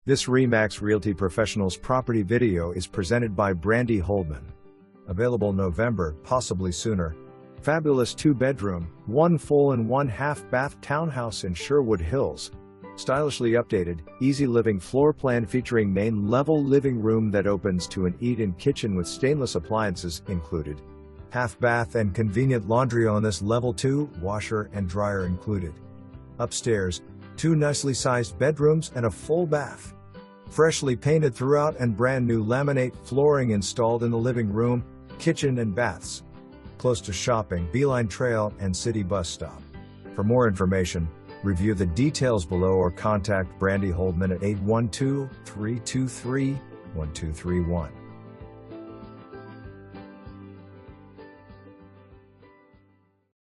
This RE/MAX Realty Professionals property video is presented by Brandy Holdeman. Available November, possibly sooner. Fabulous 2-bedroom, 1 full and 1 half bath townhouse in Sherwood Hills. Stylishly updated, easy living floor plan featuring main level living room that opens to an eat-in kitchen with stainless appliances included. Half bath and convenient laundry on this level 2, washer and dryer included. Upstairs, 2 nicely sized bedrooms and a full bath. Freshly painted throughout and brand new laminate flooring installed in the living room, kitchen and baths. Close to shopping, Beeline Trail and city bus stop. For more information, review the details below or contact Brandy Holdeman at 812-323-1231.